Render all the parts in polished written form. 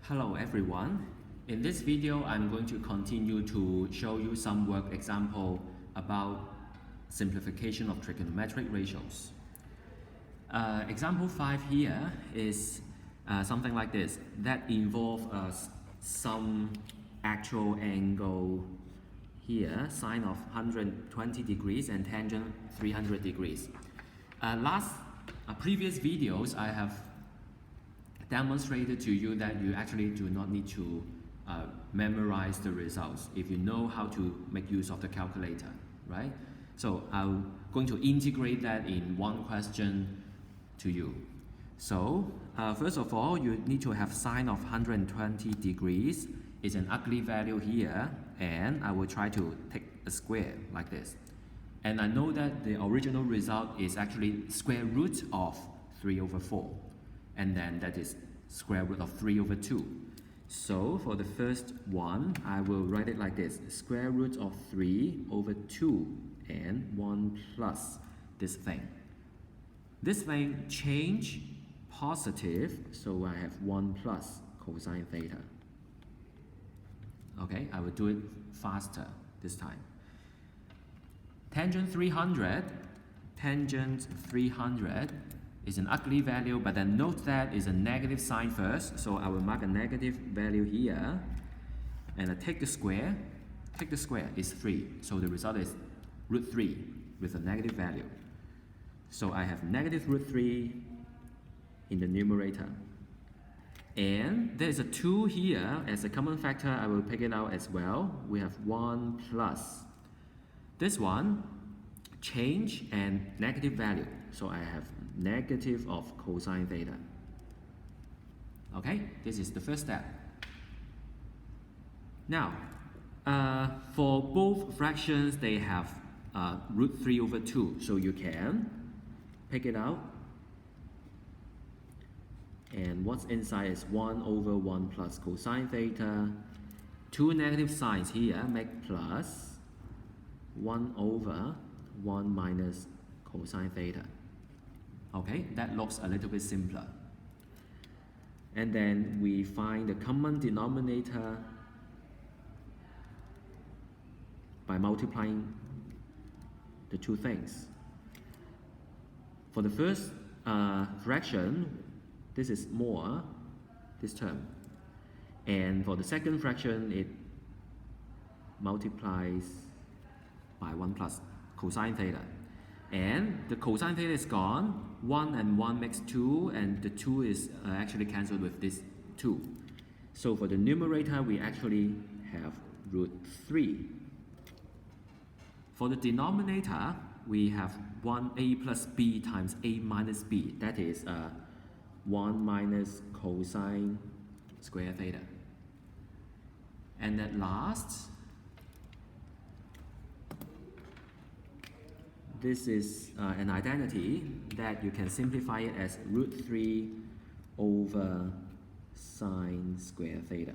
Hello everyone. In this video, I'm going to continue to show you some work example about simplification of trigonometric ratios. Example 5 here is something like this that involve some actual angle here, sine of 120 degrees and tangent 300 degrees. Previous videos I have demonstrated to you that you actually do not need to memorize the results if you know how to make use of the calculator, right? So I'm going to integrate that in one question to you. So first of all, you need to have sine of 120 degrees. It's an ugly value here, and I will try to take a square like this. And I know that the original result is actually square root of 3 over 4. And then that is square root of 3 over 2. So for the first one, I will write it like this: square root of 3 over 2 and 1 plus this thing. This thing change positive, so I have 1 plus cosine theta. Okay, I will do it faster this time. Tangent 300 is an ugly value, but then note that is a negative sign first, so I will mark a negative value here, and I take the square. Take the square is 3, so the result is root 3 with a negative value. So I have negative root 3 in the numerator. And there is a 2 here as a common factor. I will pick it out as well. We have 1 plus. This one, change and negative value. So I have negative of cosine theta. Okay, this is the first step. Now, for both fractions, they have root 3 over 2. So you can pick it out. And what's inside is 1 over 1 plus cosine theta. 2 negative signs here make plus 1 over 1 minus cosine theta. Okay, that looks a little bit simpler. And then we find the common denominator by multiplying the two things. For the first fraction, this is more, this term. And for the second fraction, it multiplies by 1 plus cosine theta. And the cosine theta is gone. 1 and 1 makes 2, and the 2 is actually cancelled with this 2. So for the numerator, we actually have root 3. For the denominator, we have 1a plus b times a minus b. That is 1 minus cosine square theta. And at last, this is an identity that you can simplify it as root 3 over sine square theta.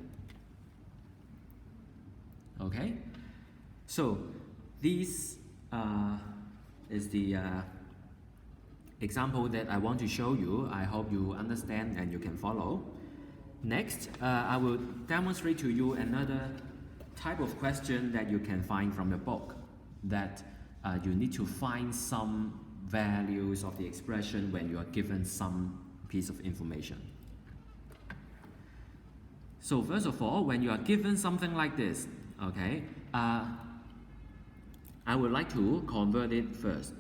Okay, so this is the example that I want to show you. I hope you understand and you can follow. Next, I will demonstrate to you another type of question that you can find from the book, that you need to find some values of the expression when you are given some piece of information. So first of all, when you are given something like this, okay, I would like to convert it first.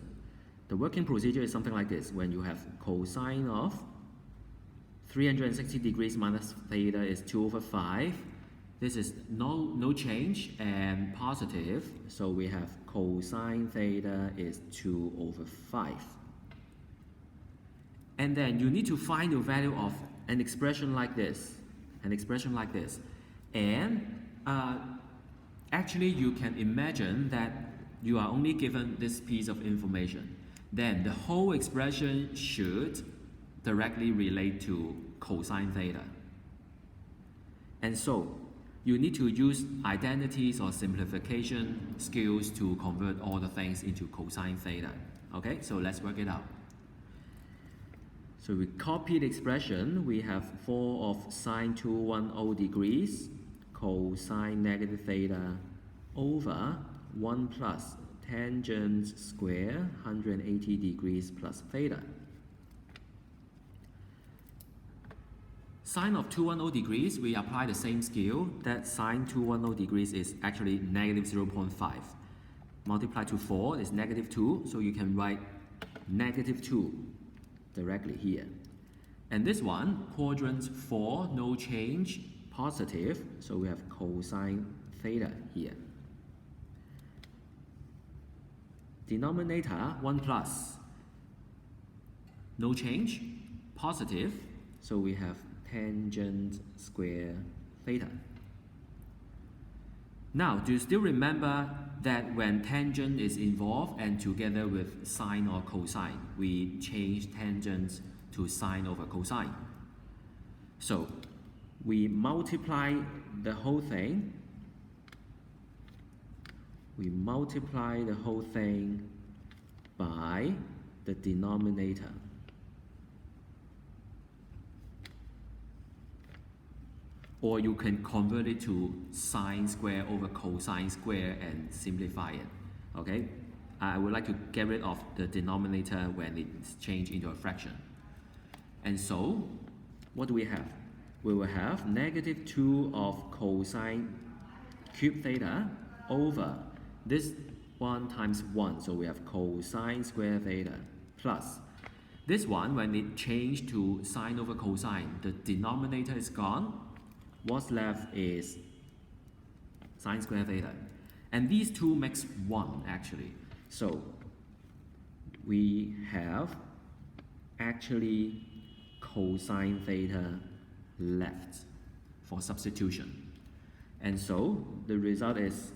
The working procedure is something like this. When you have cosine of 360 degrees minus theta is 2 over 5. This is no change and positive, so we have cosine theta is 2 over 5. And then you need to find the value of an expression like this, And actually you can imagine that you are only given this piece of information. Then the whole expression should directly relate to cosine theta. And so you need to use identities or simplification skills to convert all the things into cosine theta. Okay, so let's work it out. So we copy the expression. We have 4 of sine 210 degrees cosine negative theta over 1 plus tangent square 180 degrees plus theta. Sine of 210 degrees, we apply the same scale. That sine 210 degrees is actually negative 0.5. Multiply to 4 is negative 2, so you can write negative 2 directly here. And this one, quadrant 4, no change, positive, so we have cosine theta here. Denominator 1 plus, no change, positive, so we have tangent square theta. Now, do you still remember that when tangent is involved and together with sine or cosine, we change tangent to sine over cosine? So, we multiply the whole thing. We multiply the whole thing by the denominator. Or you can convert it to sine square over cosine square and simplify it. Okay? I would like to get rid of the denominator when it's changed into a fraction. And so, what do we have? We will have negative 2 of cosine cube theta over this 1 times 1. So we have cosine square theta plus this one, when it changed to sine over cosine, the denominator is gone. What's left is sine square theta. And these two makes 1 actually. So we have actually cosine theta left for substitution. And so the result is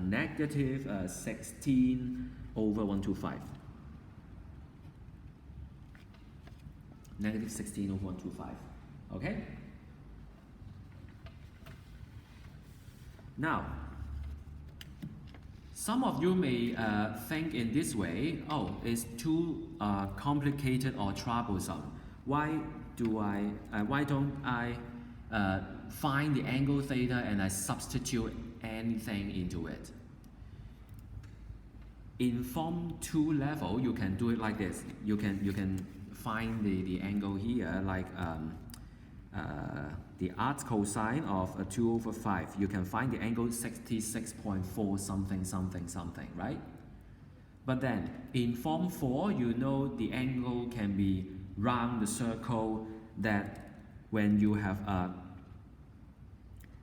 negative 16 over 125. Negative 16 over 125. Okay? Now, some of you may think in this way, oh, it's too complicated or troublesome. Why don't I find the angle theta and I substitute anything into it? In Form 2 level, you can do it like this. You can find the angle here, like the arc cosine of 2 over 5. You can find the angle 66.4 something, right? But then in Form 4, you know the angle can be round the circle, that when you have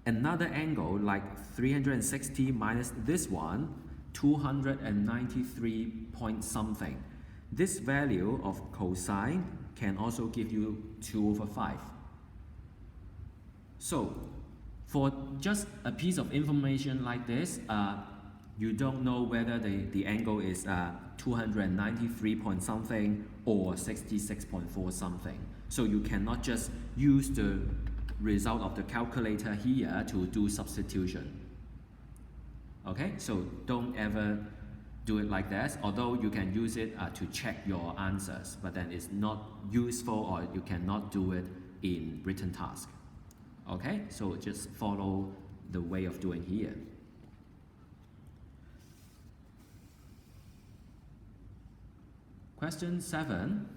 another angle like 360 minus this one, 293 point something. This value of cosine can also give you 2 over 5. So, for just a piece of information like this, you don't know whether the angle is 293 point something or 66.4 something. So you cannot just use the result of the calculator here to do substitution. Okay, so don't ever do it like that, although you can use it to check your answers, but then it's not useful, or you cannot do it in written task. Okay, so just follow the way of doing here. Question 7.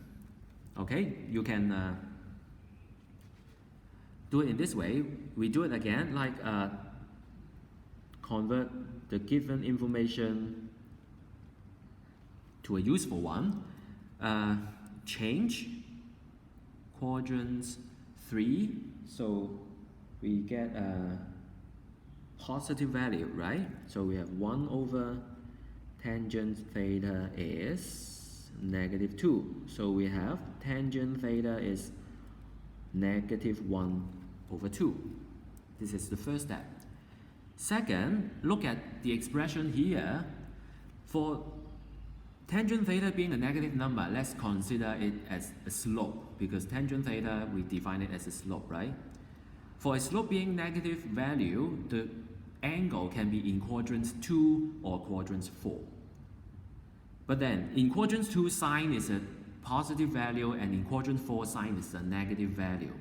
Okay, you can do it in this way. We do it again, like convert the given information to a useful one. Change quadrants 3, so we get a positive value, right? So we have 1 over tangent theta is negative 2. So we have tangent theta is negative 1 over 2. This is the first step. Second, look at the expression here. For tangent theta being a negative number, let's consider it as a slope, because tangent theta, we define it as a slope, right? For a slope being negative value, the angle can be in quadrants 2 or quadrants 4. But then in quadrant 2, sine is a positive value, and in quadrant 4, sine is a negative value.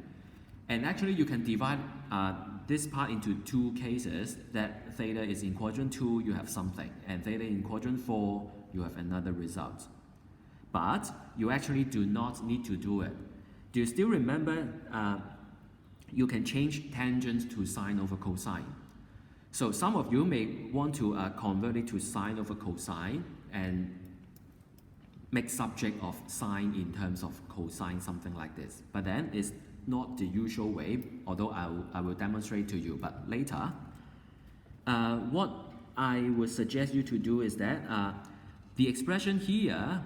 And actually you can divide this part into two cases, that theta is in quadrant 2, you have something, and theta in quadrant 4, you have another result. But you actually do not need to do it. Do you still remember you can change tangent to sine over cosine? So some of you may want to convert it to sine over cosine and make subject of sine in terms of cosine, something like this. But then it's not the usual way, although I will demonstrate to you, but later. What I would suggest you to do is that the expression here,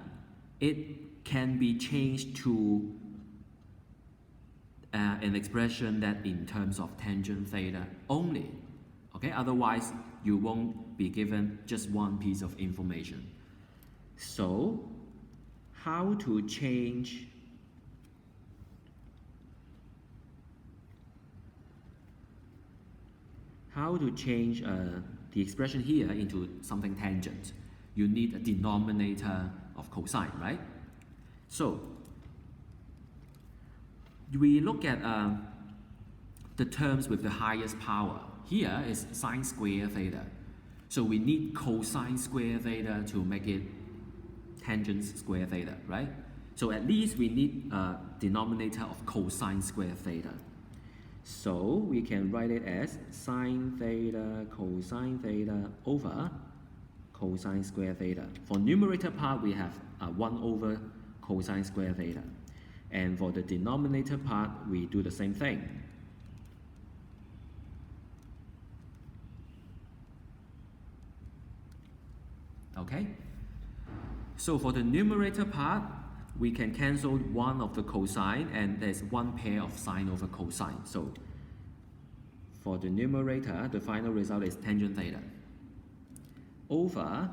it can be changed to an expression that in terms of tangent theta only. Okay, otherwise you won't be given just one piece of information. So, how to change the expression here into something tangent? You need a denominator of cosine, right? So, we look at the terms with the highest power. Here is sine square theta. So we need cosine square theta to make it tangent square theta, right? So at least we need a denominator of cosine square theta. So we can write it as sine theta cosine theta over cosine square theta. For numerator part, we have 1 over cosine square theta. And for the denominator part, we do the same thing. Okay? So for the numerator part, we can cancel one of the cosine, and there's one pair of sine over cosine. So for the numerator, the final result is tangent theta. Over,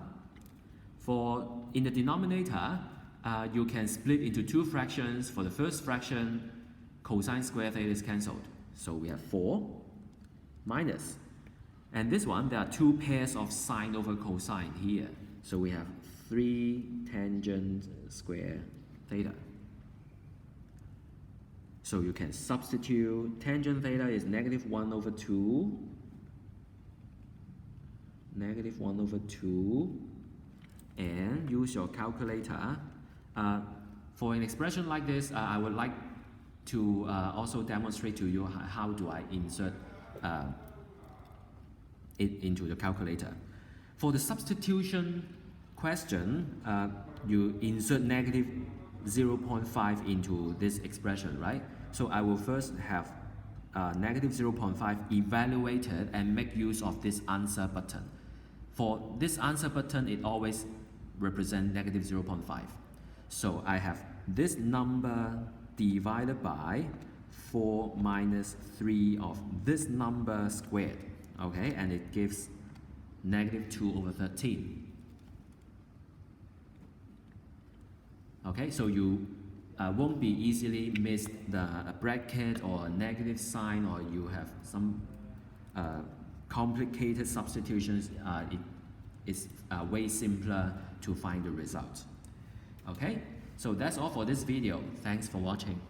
in the denominator, you can split into two fractions. For the first fraction, cosine square theta is cancelled. So we have 4 minus. And this one, there are two pairs of sine over cosine here. So we have 3 tangent square theta. So you can substitute tangent theta is negative 1 over 2. Negative 1 over 2. And use your calculator. For an expression like this, I would like to also demonstrate to you how do I insert it into the calculator. For the substitution question, you insert negative 0.5 into this expression, right? So I will first have negative 0.5 evaluated and make use of this answer button. For this answer button, it always represents negative 0.5. So I have this number divided by 4 minus 3 of this number squared, okay? And it gives negative 2 over 13. Okay, so you won't be easily miss a bracket or a negative sign, or you have some complicated substitutions. It is way simpler to find the result. Okay, so that's all for this video. Thanks for watching.